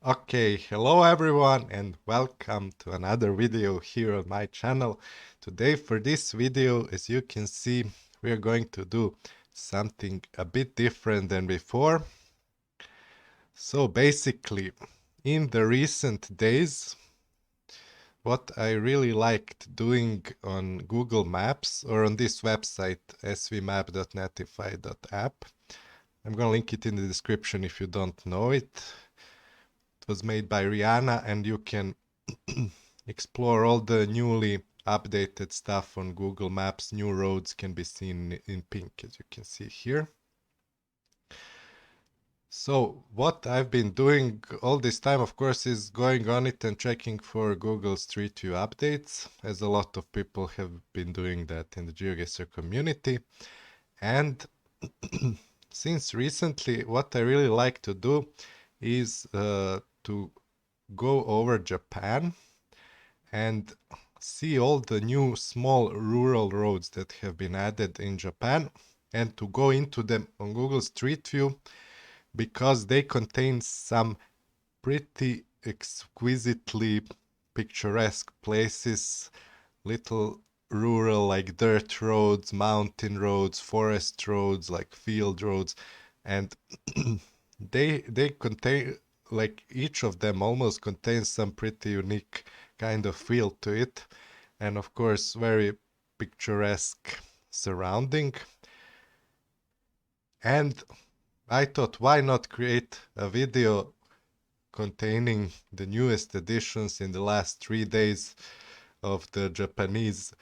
Okay, hello everyone and welcome to another video here on my channel. Today for this video, as you can see, we are going to do something a bit different than before. So basically, in the recent days, what I really liked doing on Google Maps or on this website svmap.netify.app, I'm gonna link it in the description if you don't know it. It was made by Rihanna and you can explore all the newly updated stuff on Google Maps. New roads can be seen in pink, as you can see here. So what I've been doing all this time, of course, is going on it and checking for Google Street View updates, as a lot of people have been doing that in the GeoGuessr community. And since recently, what I really like to do is to go over Japan and see all the new small rural roads that have been added in Japan and to go into them on Google Street View because they contain some pretty exquisitely picturesque places, little rural like dirt roads, mountain roads, forest roads, like field roads, and they contain, like, each of them almost contains some pretty unique kind of feel to it, and of course very picturesque surrounding. And I thought, why not create a video containing the newest additions in the last 3 days of the Japanese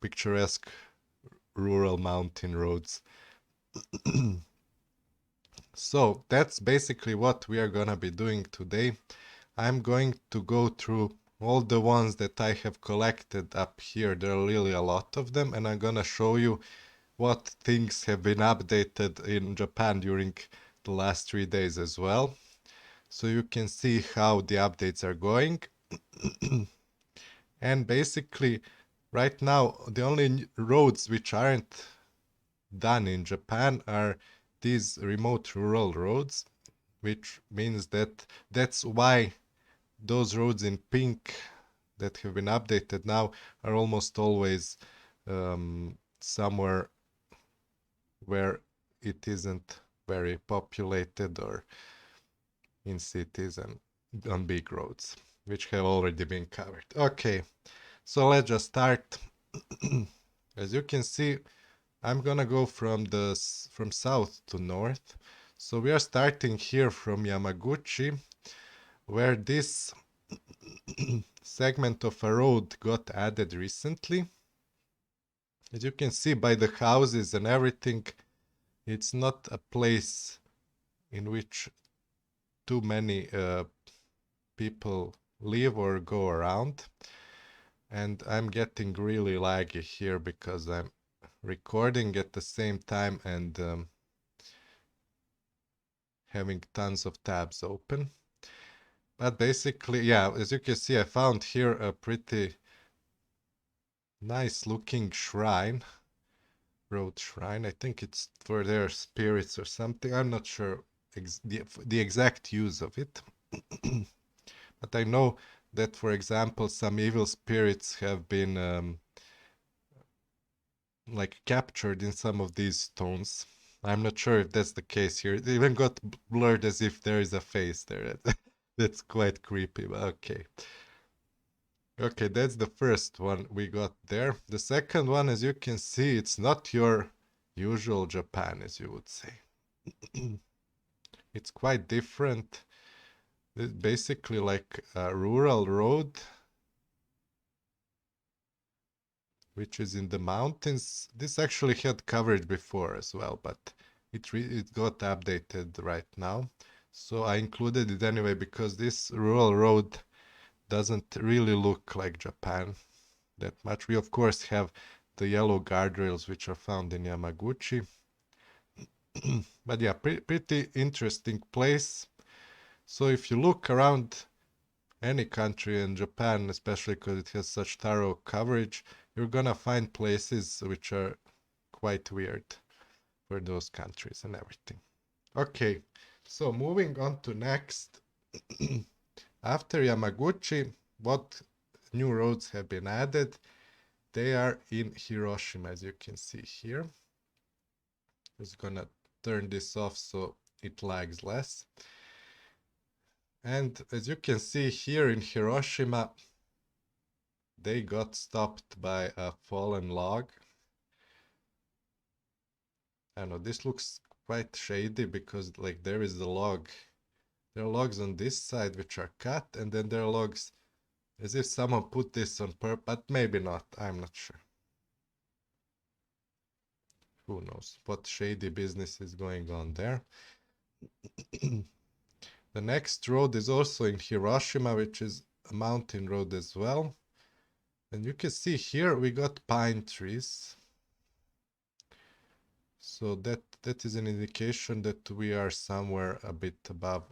picturesque rural mountain roads. So that's basically what we are gonna be doing today. I'm going to go through all the ones that I have collected up here. There are really a lot of them, and I'm gonna show you what things have been updated in Japan during the last 3 days as well. So you can see how the updates are going. And basically, right now, the only roads which aren't done in Japan are these remote rural roads, which means that that's why those roads in pink that have been updated now are almost always somewhere where it isn't very populated or in cities and on big roads, which have already been covered. Okay, so let's just start. As you can see, I'm gonna go from south to north. So we are starting here from Yamaguchi, where this segment of a road got added recently. As you can see by the houses and everything, it's not a place in which too many people live or go around. And I'm getting really laggy here because I'm recording at the same time and having tons of tabs open. But basically, yeah, as you can see, I found here a pretty nice looking shrine, road shrine. I think it's for their spirits or something. I'm not sure the exact use of it. But I know that, for example, some evil spirits have been like captured in some of these stones. I'm not sure if that's the case here. It even got blurred as if there is a face there. That's quite creepy, but okay. Okay, that's the first one we got there. The second one, as you can see, it's not your usual Japan, as you would say. It's quite different. It's basically like a rural road, which is in the mountains. This actually had coverage before as well, but it got updated right now. So I included it anyway because this rural road doesn't really look like Japan that much. We of course have the yellow guardrails which are found in Yamaguchi. But yeah, pretty interesting place. So if you look around any country, in Japan especially because it has such thorough coverage, you're gonna find places which are quite weird for those countries and everything. Okay, so moving on to next. After Yamaguchi, what new roads have been added? They are in Hiroshima, as you can see here. Just gonna turn this off so it lags less. And as you can see here in Hiroshima, they got stopped by a fallen log. I know this looks quite shady because like there is the log. There are logs on this side which are cut, and then there are logs as if someone put this on purpose, but maybe not, I'm not sure. Who knows what shady business is going on there. The next road is also in Hiroshima, which is a mountain road as well. And you can see here we got pine trees. So that is an indication that we are somewhere a bit above,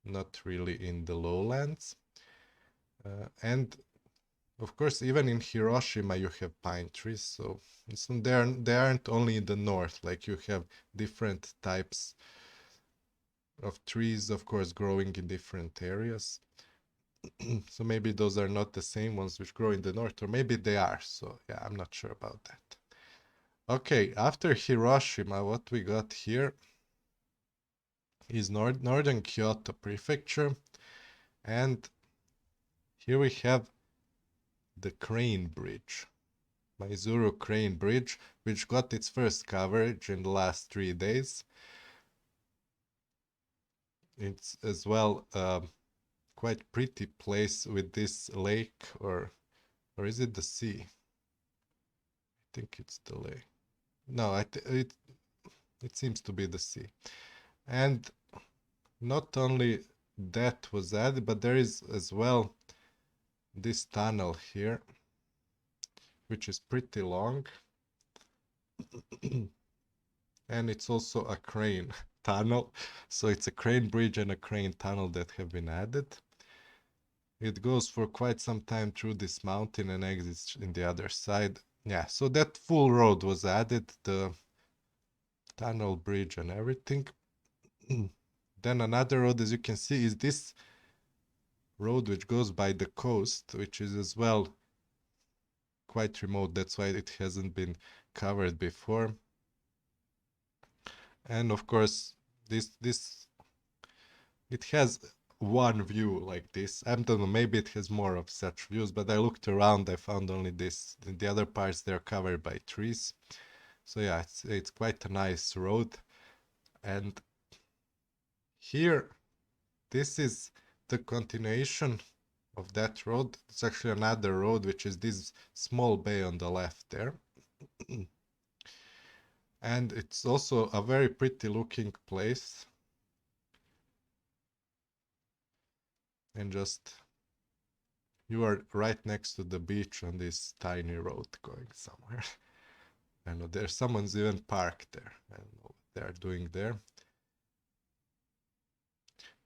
not really in the lowlands. And of course, even in Hiroshima, you have pine trees. So they aren't only in the north, like you have different types of trees, of course, growing in different areas. So maybe those are not the same ones which grow in the north, or maybe they are. So yeah, I'm not sure about that. Okay, after Hiroshima, what we got here is northern Kyoto prefecture, and here we have the Crane Bridge, Maizuru Crane Bridge, which got its first coverage in the last 3 days. It's as well quite pretty place with this lake, or is it the sea? I think it's the lake. No, it seems to be the sea. And not only that was added, but there is as well this tunnel here, which is pretty long. And it's also a crane tunnel. So it's a crane bridge and a crane tunnel that have been added. It goes for quite some time through this mountain and exits in the other side. Yeah, so that full road was added, the tunnel, bridge, and everything. Then another road, as you can see, is this road which goes by the coast, which is as well quite remote. That's why it hasn't been covered before. And of course, this it has one view like this. I don't know, maybe it has more of such views, but I looked around, I found only this. In the other parts, they're covered by trees. So yeah, it's quite a nice road. And here, this is the continuation of that road. It's actually another road, which is this small bay on the left there. And it's also a very pretty looking place. And just, you are right next to the beach on this tiny road going somewhere. I know there's someone's even parked there. I don't know what they are doing there.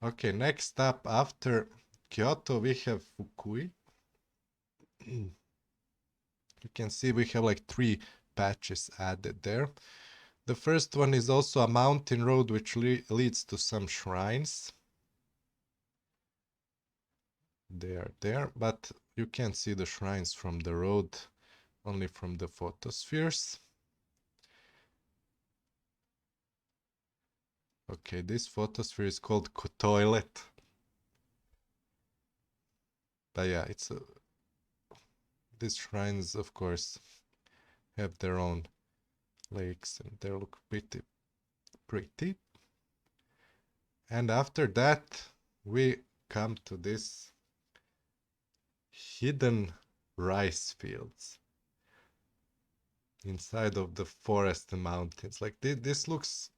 Okay, next up after Kyoto, we have Fukui. You can see we have like 3 patches added there. The first one is also a mountain road which leads to some shrines. They are there, but you can't see the shrines from the road, only from the photospheres. Okay, this photosphere is called Toilet. But yeah, these shrines, of course, have their own lakes and they look pretty. And after that, we come to this hidden rice fields inside of the forest and mountains. Like this looks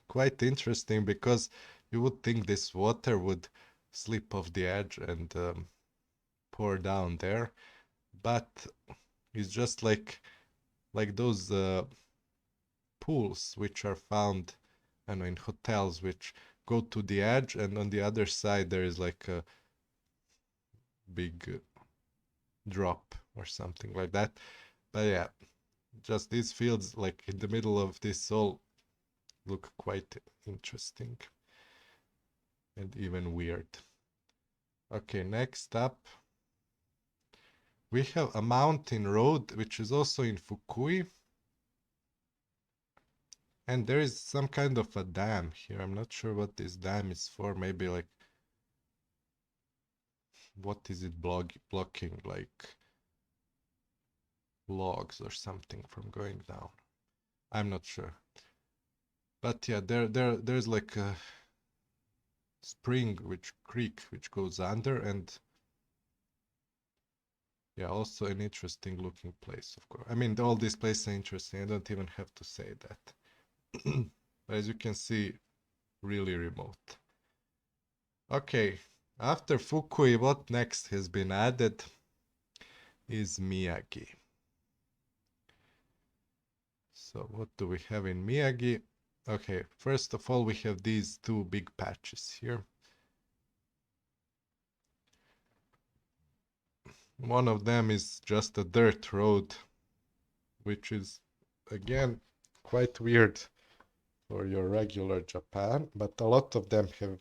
quite interesting because you would think this water would slip off the edge and pour down there, but it's just like those pools which are found, I know, in hotels, which go to the edge, and on the other side there is like a big drop or something like that. But yeah, just these fields like in the middle of this all look quite interesting and even weird. Okay, next up, we have a mountain road which is also in Fukui, and there is some kind of a dam here. I'm not sure what this dam is for. Maybe like, what is it blocking? Like logs or something from going down. I'm not sure. But yeah, there's like a spring, which creek, which goes under, and yeah, also an interesting looking place, of course. I mean, all these places are interesting. I don't even have to say that. But as you can see, really remote. Okay, after Fukui, what next has been added is Miyagi. So what do we have in Miyagi? Okay, first of all, we have these two big patches here. One of them is just a dirt road, which is, again, quite weird for your regular Japan, but a lot of them have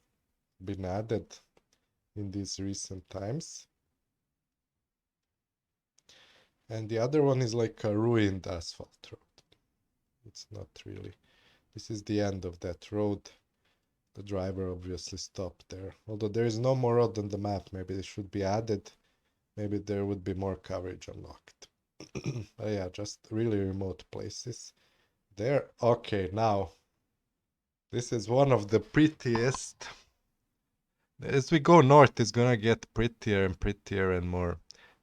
been added in these recent times. And the other one is like a ruined asphalt road. It's not really. This is the end of that road. The driver obviously stopped there. Although there is no more road on the map, maybe it should be added. Maybe there would be more coverage unlocked. But yeah, just really remote places. There. Okay, now this is one of the prettiest. As we go north, it's gonna get prettier and prettier and more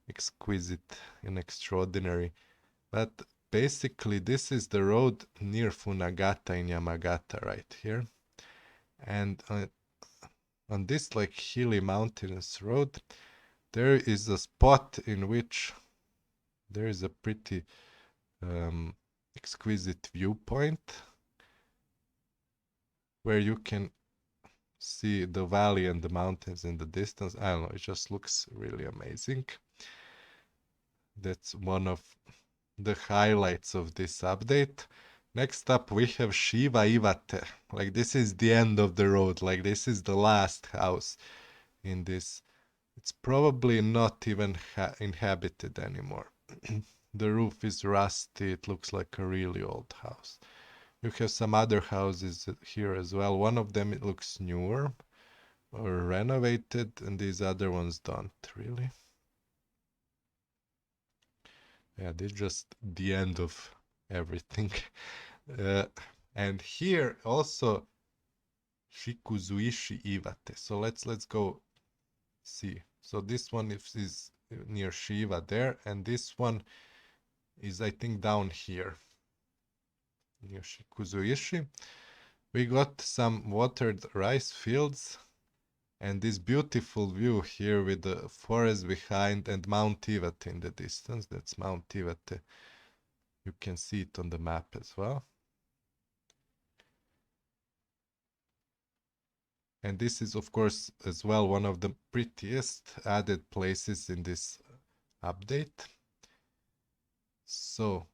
exquisite and extraordinary. But basically, this is the road near Funagata in Yamagata, right here. And on this like hilly mountainous road, there is a spot in which there is a pretty exquisite viewpoint where you can see the valley and the mountains in the distance. I don't know, it just looks really amazing. That's one of the highlights of this update. Next up, we have Shiva Iwate. Like, this is the end of the road. Like, this is the last house in this. It's probably not even inhabited anymore. The roof is rusty. It looks like a really old house. You have some other houses here as well. One of them, it looks newer or renovated, and these other ones don't really. Yeah, this is just the end of everything. Uh, and here also Shikuzuishi Iwate. So let's go see. So this one is near Shiva there, and this one is, I think, down here near Shikuzuishi. We got some watered rice fields and this beautiful view here with the forest behind and Mount Iwate in the distance. That's Mount Iwate. You can see it on the map as well. And this is, of course, as well one of the prettiest added places in this update. So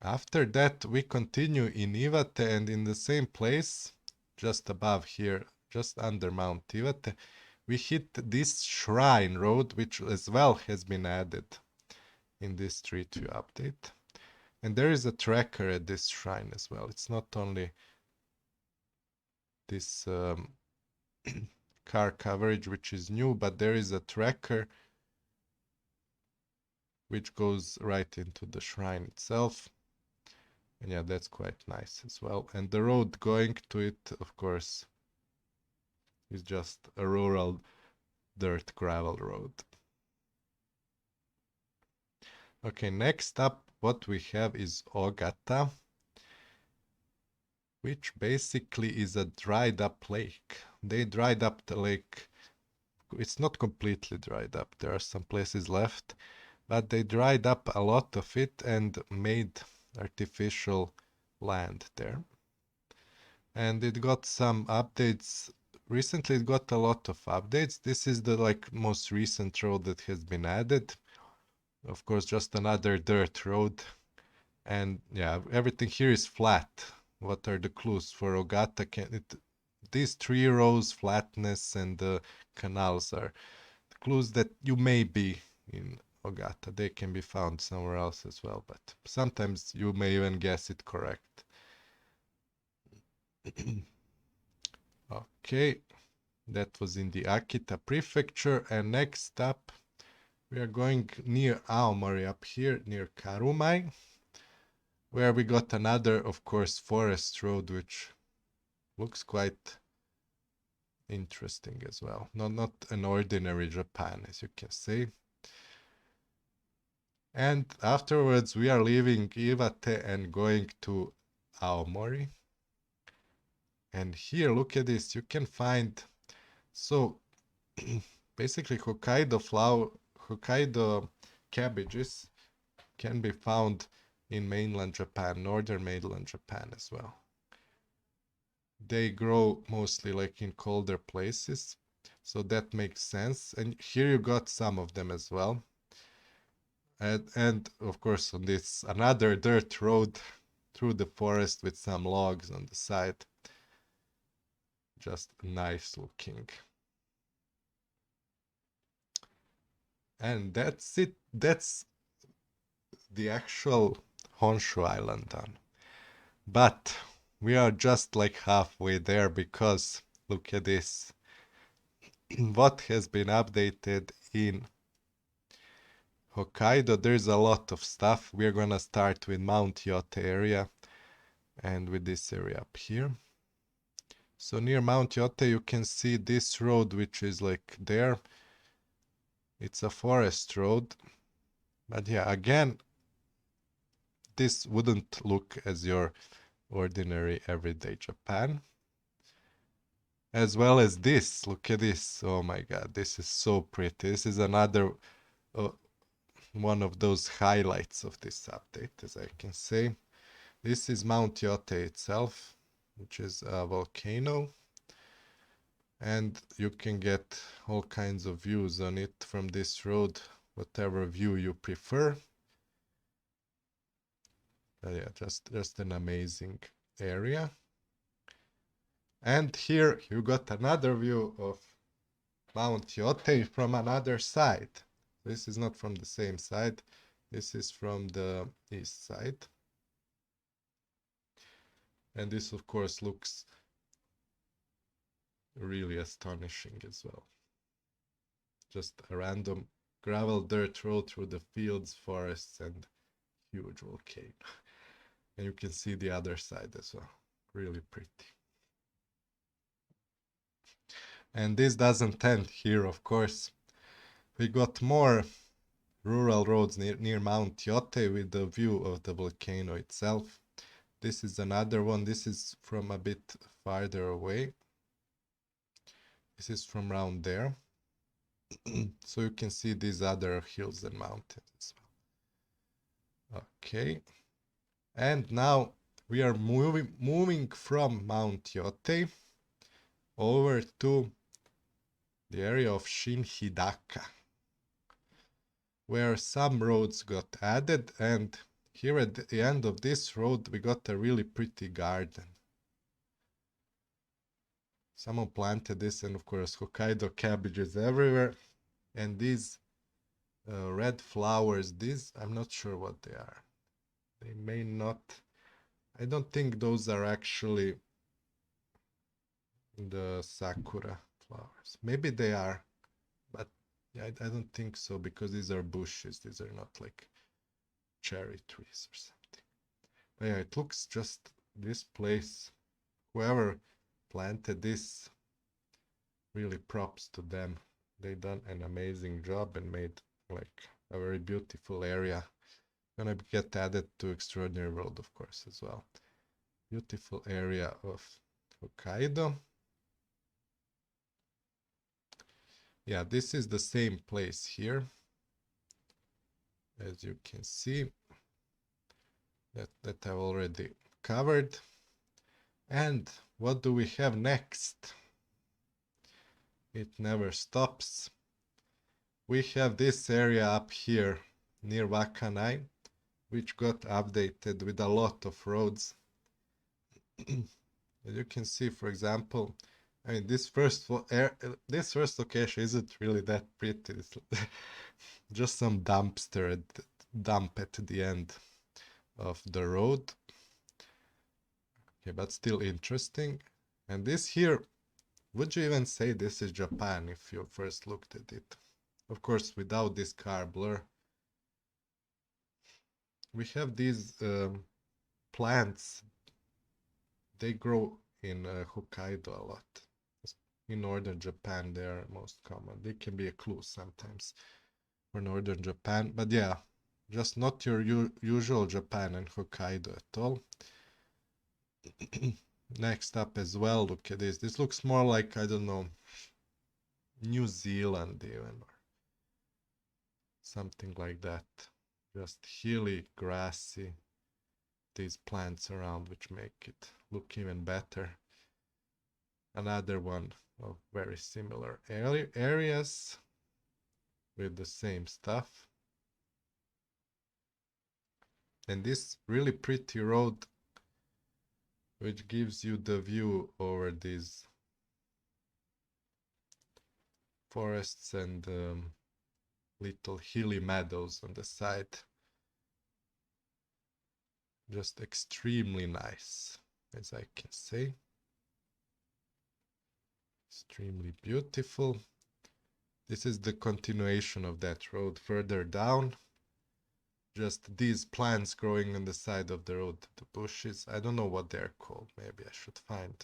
after that, we continue in Iwate, and in the same place, just above here, just under Mount Iwate, we hit this shrine road, which as well has been added in this Street View update. And there is a tracker at this shrine as well. It's not only this car coverage, which is new, but there is a tracker which goes right into the shrine itself. And yeah, that's quite nice as well. And the road going to it, of course, is just a rural dirt gravel road. Okay, next up, what we have is Ogata, which basically is a dried up lake. They dried up the lake. It's not completely dried up. There are some places left, but they dried up a lot of it and made artificial land there. And it got some updates. Recently, it got a lot of updates. This is the like most recent road that has been added. Of course, just another dirt road. And yeah, everything here is flat. What are the clues for Ogata? these tree rows, flatness, and the canals are clues that you may be in Ogata. They can be found somewhere else as well, but sometimes you may even guess it correct. Okay, that was in the Akita prefecture, and next up we are going near Aomori up here, near Karumai, where we got another, of course, forest road, which looks quite interesting as well. Not an ordinary Japan, as you can say. And afterwards, we are leaving Iwate and going to Aomori. And here, look at this. You can find, so basically Hokkaido cabbages can be found in mainland Japan, northern mainland Japan as well. They grow mostly like in colder places, so that makes sense. And here you got some of them as well. And of course on this another dirt road through the forest with some logs on the side. Just nice looking. And that's it. That's the actual Honshu Island done. But we are just like halfway there because look at this. What has been updated in Hokkaido? There's a lot of stuff. We're gonna start with Mount Yate area and with this area up here. So near Mount Yate you can see this road which is like there. It's a forest road. But yeah, again, this wouldn't look as your ordinary everyday Japan. As well as this, look at this. Oh my god, this is so pretty. This is another one of those highlights of this update, as I can say. This is Mount Yate itself, which is a volcano. And you can get all kinds of views on it from this road, whatever view you prefer. Yeah, just an amazing area. And here you got another view of Mount Yate from another side. This is not from the same side. This is from the east side. And this, of course, looks really astonishing as well. Just a random gravel dirt road through the fields, forests, and huge volcano. And you can see the other side as well. Really pretty. And this doesn't end here, of course. We got more rural roads near Mount Yate with the view of the volcano itself. This is another one. This is from a bit farther away. This is from around there. So you can see these other hills and mountains as well. Okay. And now we are moving from Mount Yate over to the area of Shinhidaka, where some roads got added, and here at the end of this road we got a really pretty garden. Someone planted this, and of course Hokkaido cabbages everywhere, and these red flowers, these I'm not sure what they are. They may not, I don't think those are actually the sakura flowers. Maybe they are, but I don't think so, because these are bushes. These are not like cherry trees or something. But yeah, it looks just, this place, whoever planted this, really props to them. They done an amazing job and made like a very beautiful area. Gonna get added to Extraordinary World, of course, as well. Beautiful area of Hokkaido. Yeah, this is the same place here, as you can see, that I've already covered. And what do we have next? It never stops. We have this area up here near Wakanai, which got updated with a lot of roads. As you can see, for example, I mean, this first location isn't really that pretty. It's just some dump at the end of the road. Okay, but still interesting. And this here, would you even say this is Japan if you first looked at it? Of course, without this car blur. We have these plants. They grow in Hokkaido a lot. In northern Japan, they are most common. They can be a clue sometimes for northern Japan. But yeah, just not your usual Japan and Hokkaido at all. Next up as well, look at this. This looks more like, I don't know, New Zealand even, or something like that. Just hilly, grassy, these plants around which make it look even better. Another one of very similar areas with the same stuff. And this really pretty road which gives you the view over these forests and little hilly meadows on the side. Just extremely nice, as I can say. Extremely beautiful. This is the continuation of that road further down. Just these plants growing on the side of the road, the bushes. I don't know what they're called. Maybe I should find.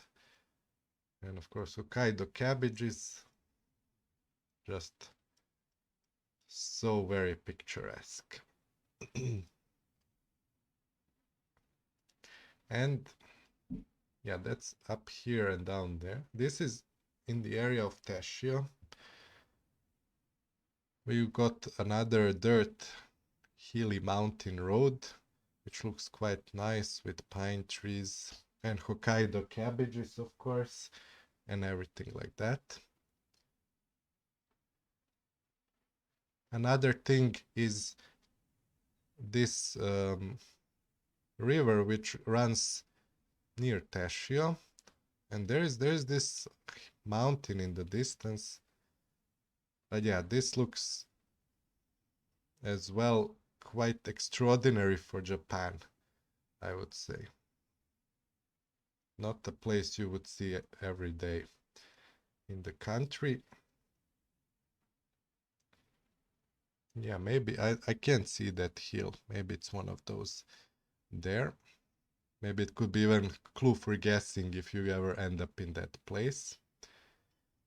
And of course, Hokkaido cabbages. Just so very picturesque. And yeah, that's up here and down there. This is in the area of Teshio. We got another dirt hilly mountain road, which looks quite nice with pine trees and Hokkaido cabbages, of course, and everything like that. Another thing is this river which runs near Teshio, and there's this mountain in the distance. But yeah, this looks as well quite extraordinary for Japan, I would say. Not a place you would see every day in the country. Yeah, maybe I can't see that hill. Maybe it's one of those there. Maybe it could be even clue for guessing if you ever end up in that place.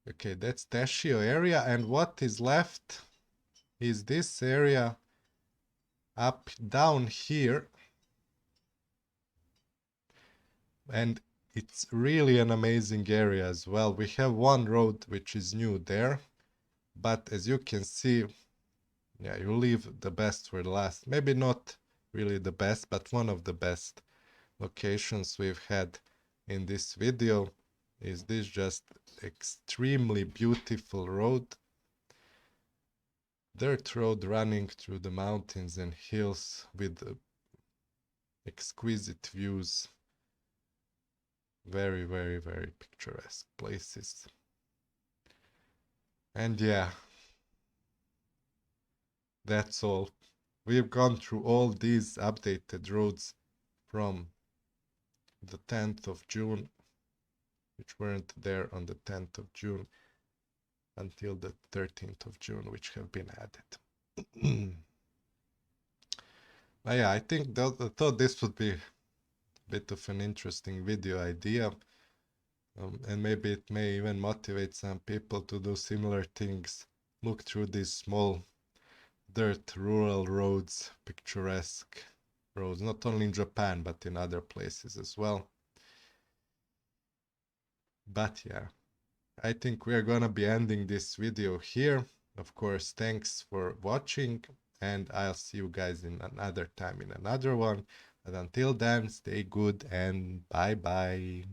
Okay, that's Teshio area, and what is left is this area up down here. And it's really an amazing area as well. We have one road which is new there, but as you can see, yeah, you leave the best for the last. Maybe not really the best, but one of the best locations we've had in this video is this just extremely beautiful road. Dirt road running through the mountains and hills with exquisite views. Very, very, very picturesque places. And yeah, that's all. We've gone through all these updated roads from the 10th of June, which weren't there on the 10th of June, until the 13th of June, which have been added. But yeah, I think I thought this would be a bit of an interesting video idea. And maybe it may even motivate some people to do similar things. Look through these small dirt rural roads, picturesque roads, not only in Japan, but in other places as well. But yeah, I think we are gonna be ending this video here. Of course, thanks for watching, and I'll see you guys in another time in another one. But until then, stay good and bye bye.